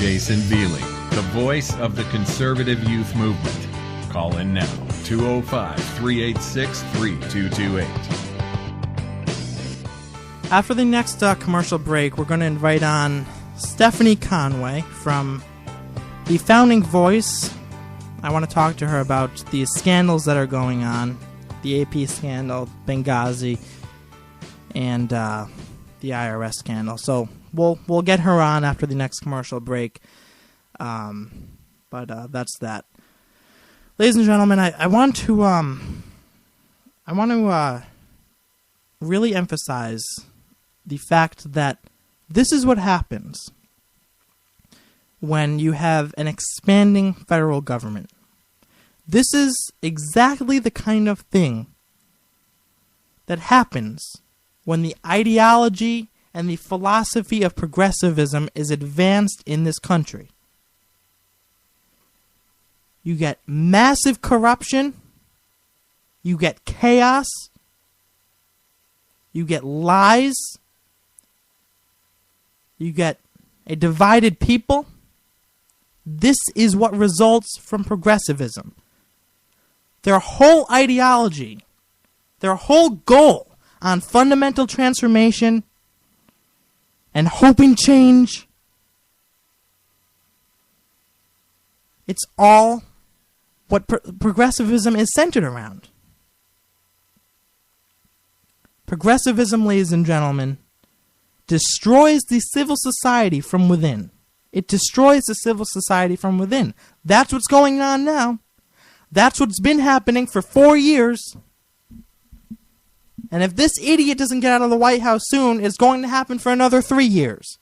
Jason Veely, the voice of the conservative youth movement. Call in now, 205-386-3228. After the next commercial break, we're going to invite on Stephanie Conway from the Founding Voice. I want to talk to her about the scandals that are going on, the AP scandal, Benghazi, and the IRS scandal. So we'll get her on after the next commercial break. But that's that. Ladies and gentlemen, I want to really emphasize the fact that this is what happens when you have an expanding federal government. This is exactly the kind of thing that happens when the ideology and the philosophy of progressivism is advanced in this country. You get massive corruption, you get chaos, you get lies, you get a divided people. This is what results from progressivism. Their whole ideology, their whole goal on fundamental transformation and hoping change, it's all what progressivism is centered around. Progressivism, ladies and gentlemen, destroys the civil society from within. It destroys the civil society from within. That's what's going on now. That's what's been happening for 4 years. And if this idiot doesn't get out of the White House soon, it's going to happen for another 3 years.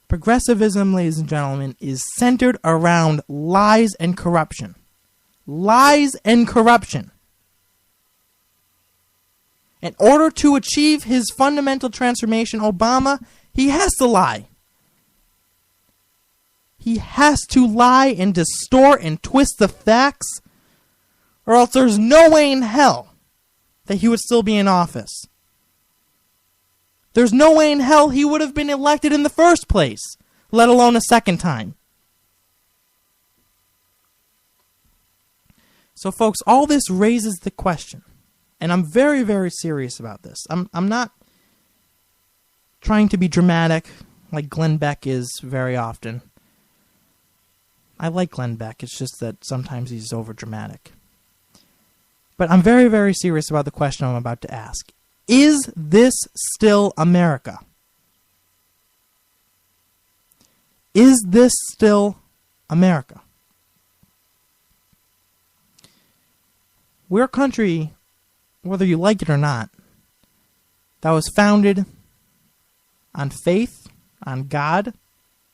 Progressivism, ladies and gentlemen, is centered around lies and corruption. Lies and corruption. In order to achieve his fundamental transformation, Obama, he has to lie. He has to lie and distort and twist the facts, or else there's no way in hell that he would still be in office. There's no way in hell he would have been elected in the first place, let alone a second time. So, folks, all this raises the question, and I'm very, very serious about this. I'm not trying to be dramatic like Glenn Beck is very often. I like Glenn Beck, it's just that sometimes he's over-dramatic. But I'm very, very serious about the question I'm about to ask. Is this still America? Is this still America? We're a country, whether you like it or not, that was founded on faith, on God,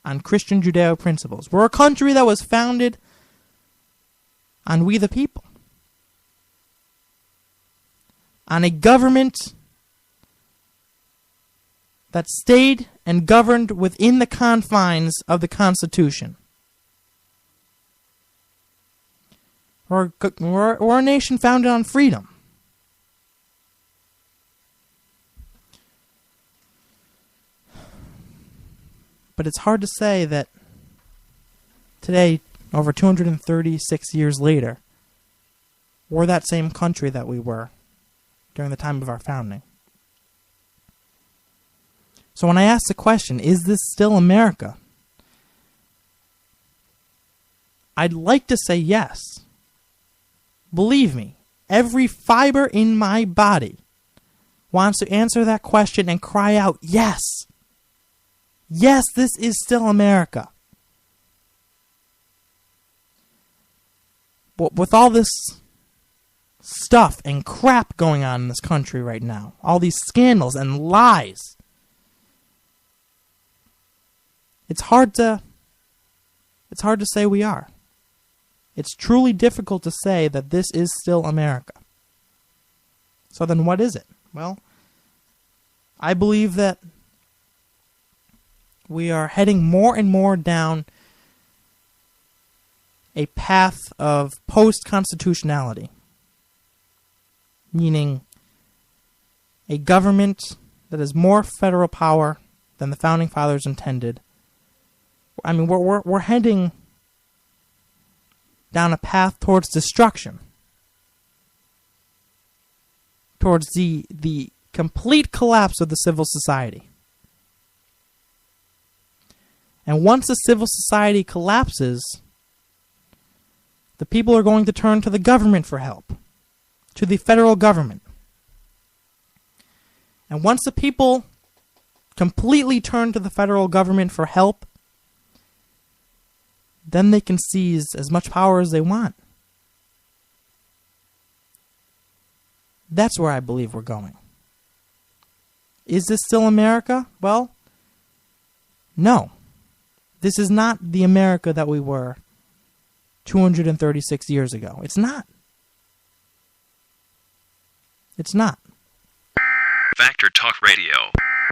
on Christian Judeo principles. We're a country that was founded on we the people. On a government that stayed and governed within the confines of the Constitution. We're a nation founded on freedom. But it's hard to say that today, over 236 years later, we're that same country that we were during the time of our founding. So when I ask the question, is this still America? I'd like to say yes. Believe me, every fiber in my body wants to answer that question and cry out, yes. Yes, this is still America. But with all this stuff and crap going on in this country right now, all these scandals and lies, it's hard to say we are. It's truly difficult to say that this is still America. So then what is it? Well, I believe that we are heading more and more down a path of post-constitutionality, meaning a government that is more federal power than the Founding Fathers intended. I mean, we're heading down a path towards destruction, towards the complete collapse of the civil society. And once the civil society collapses, the people are going to turn to the government for help, to the federal government. And once the people completely turn to the federal government for help, then they can seize as much power as they want. That's where I believe we're going. Is this still America? Well, no. This is not the America that we were 236 years ago. It's not. It's not. Factor Talk Radio.